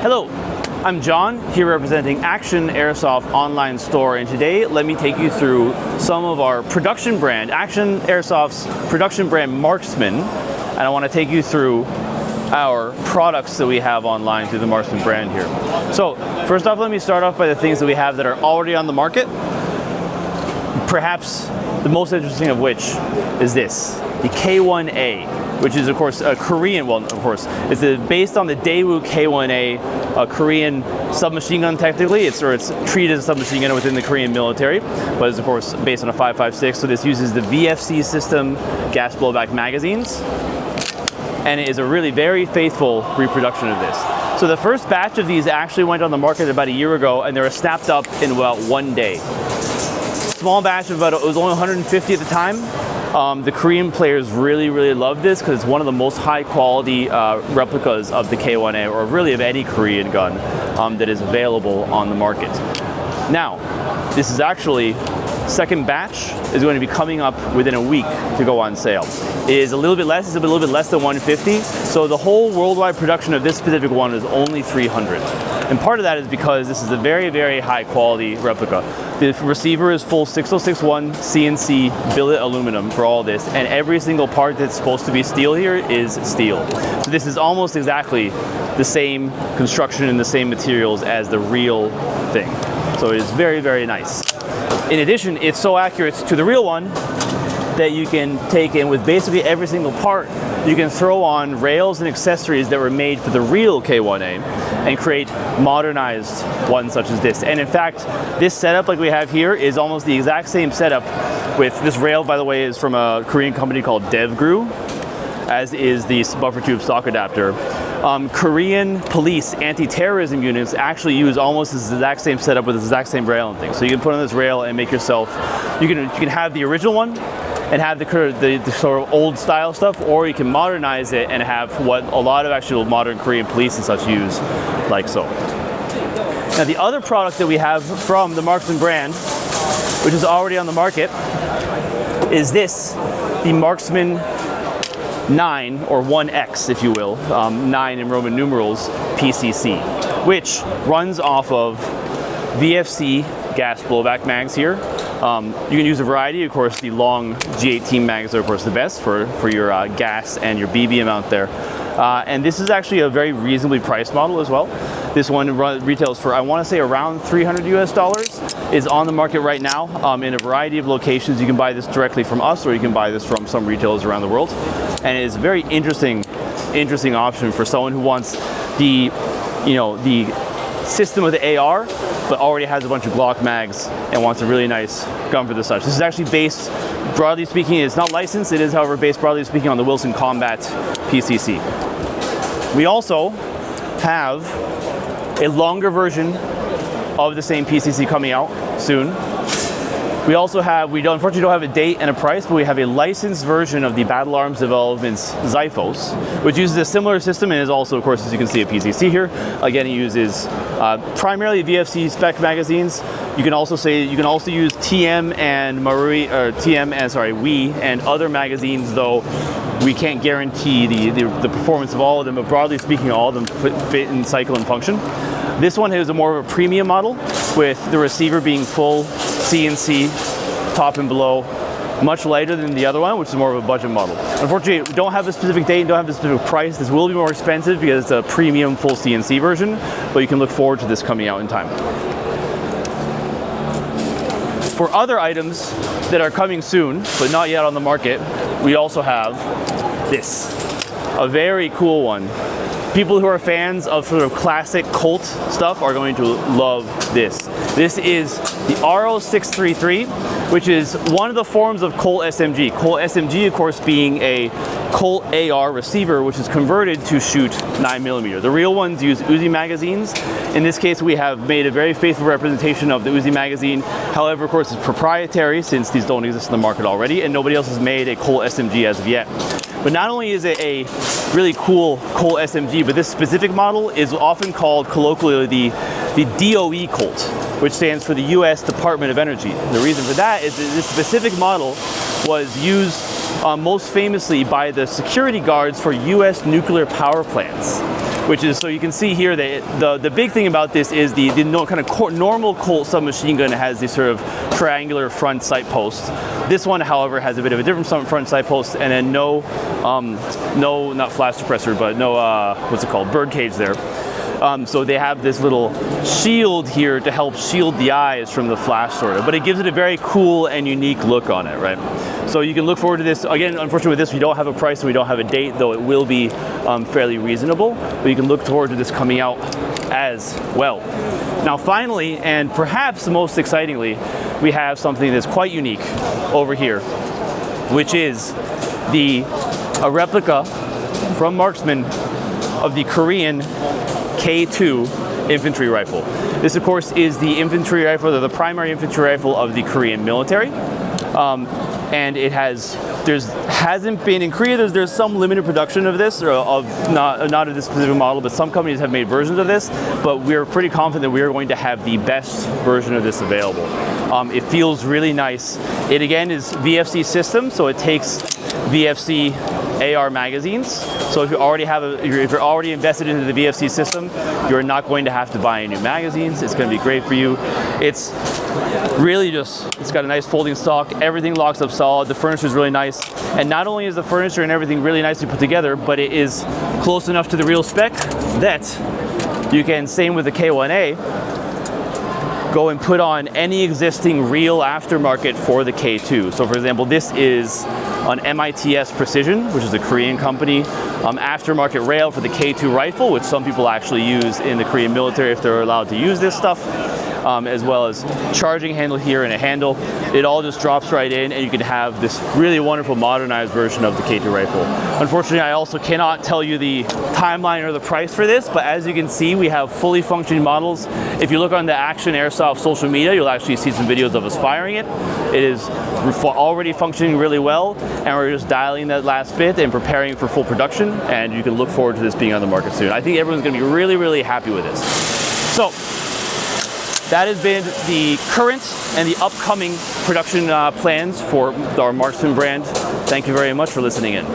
Hello, I'm John, here representing Action Airsoft Online store, and today let me take you through some of our production brand, Action Airsoft's production brand Marksman, and I want to take you through our products that we have online through the Marksman brand here. So first off, let me start off by the things that we have that are already on the market. Perhaps the most interesting of which is this, the K1A. Which is, of course, a Korean, well, of course, it's based on the Daewoo K1A, a Korean submachine gun technically. It's treated as a submachine gun within the Korean military, but it's, of course, based on a 5.56. So this uses the VFC system gas blowback magazines, and it is a really very faithful reproduction of this. So the first batch of these actually went on the market about a year ago, and they were snapped up in about 1 day. Small batch of it was only 150 at the time. The Korean players really love this because it's one of the most high quality replicas of the K1A, or really of any Korean gun that is available on the market. Now, this is actually, second batch is going to be coming up within a week to go on sale. It is a little bit less, it's a little bit less than 150, so the whole worldwide production of this specific one is only 300. And part of that is because this is a very high quality replica. The receiver is full 6061 CNC billet aluminum for all this, and every single part that's supposed to be steel here is steel. So this is almost exactly the same construction and the same materials as the real thing. So it is very nice. In addition, it's so accurate to the real one that you can take in with basically every single part. You can throw on rails and accessories that were made for the real K1A and create modernized ones such as this. And in fact, this setup like we have here is almost the exact same setup. With this rail, by the way, is from a Korean company called DevGru, as is the buffer tube stock adapter. Korean police anti-terrorism units actually use almost this exact same setup with the exact same rail and thing. So you can put on this rail and make yourself, you can have the original one and have the sort of old style stuff, or you can modernize it and have what a lot of actual modern Korean police and such use, like so. Now the other product that we have from the Marksman brand, which is already on the market, is this, the Marksman 9, or 1X if you will, 9 in Roman numerals, PCC, which runs off of VFC gas blowback mags here. You can use a variety, of course the long G18 mags are of course the best for your gas and your BB amount there. And this is actually a very reasonably priced model as well. This one retails for, I want to say, around $300 US, is on the market right now in a variety of locations. You can buy this directly from us, or you can buy this from some retailers around the world. And it is a very interesting option for someone who wants the system of the AR, but already has a bunch of Glock mags and wants a really nice gun for the such. This is actually based, broadly speaking, it's not licensed. It is, however, based broadly speaking on the Wilson Combat PCC. We also have a longer version of the same PCC coming out soon. We also have, unfortunately don't have a date and a price, but we have a licensed version of the Battle Arms Development's Xiphos, which uses a similar system and is also, of course, as you can see, a PCC here. Again, it uses primarily VFC spec magazines. You can also use TM and WE and other magazines, though we can't guarantee the performance of all of them, but broadly speaking, all of them fit in cycle and function. This one is a more of a premium model, with the receiver being full CNC, top and below, much lighter than the other one, which is more of a budget model. Unfortunately, we don't have a specific date and don't have a specific price. This will be more expensive because it's a premium full CNC version, but you can look forward to this coming out in time. For other items that are coming soon, but not yet on the market, we also have this, a very cool one. People who are fans of sort of classic Colt stuff are going to love this. This is the R0633, which is one of the forms of Colt SMG. Colt SMG, of course, being a Colt AR receiver, which is converted to shoot 9mm. The real ones use Uzi magazines. In this case, we have made a very faithful representation of the Uzi magazine. However, of course, it's proprietary since these don't exist in the market already, and nobody else has made a Colt SMG as of yet. But not only is it a really cool Colt SMG, but this specific model is often called colloquially the DOE Colt, which stands for the U.S. Department of Energy. The reason for that is that this specific model was used most famously by the security guards for U.S. nuclear power plants. which is, so you can see here that the big thing about this is the kind of normal Colt submachine gun has this sort of triangular front sight post. This one, however, has a bit of a different front sight post, and then no, not flash suppressor, but no, what's it called, bird cage there. So they have this little shield here to help shield the eyes from the flash, sort of, but it gives it a very cool and unique look on it, right? So you can look forward to this. Again, unfortunately with this, we don't have a price and we don't have a date, though it will be fairly reasonable, but you can look forward to this coming out as well. Now finally, and perhaps most excitingly, we have something that's quite unique over here, which is a replica from Marksman of the Korean K2 infantry rifle. This, of course, is the infantry rifle, or the primary infantry rifle of the Korean military. And it hasn't been in Korea. There's some limited production of this, or not of this specific model, but some companies have made versions of this. But we're pretty confident that we are going to have the best version of this available. It feels really nice. It again is VFC system, so it takes VFC AR magazines. So if you already if you're already invested into the VFC system, you're not going to have to buy any new magazines. It's going to be great for you. It's really it's got a nice folding stock. Everything locks up solid. The furniture is really nice. And not only is the furniture and everything really nicely put together, but it is close enough to the real spec that you can, same with the K1A, go and put on any existing real aftermarket for the K2. So for example, this is an MITS Precision, which is a Korean company, aftermarket rail for the K2 rifle, which some people actually use in the Korean military if they're allowed to use this stuff, as well as charging handle here and a handle. It all just drops right in, and you can have this really wonderful modernized version of the K2 rifle. Unfortunately, I also cannot tell you the timeline or the price for this, but as you can see, we have fully functioning models. If you look on the Action Airsoft social media, you'll actually see some videos of us firing it. It is already functioning really well, and we're just dialing that last bit and preparing for full production, and you can look forward to this being on the market soon. I think everyone's going to be really, really happy with this. So that has been the current and the upcoming production plans for our Marksman brand. Thank you very much for listening in.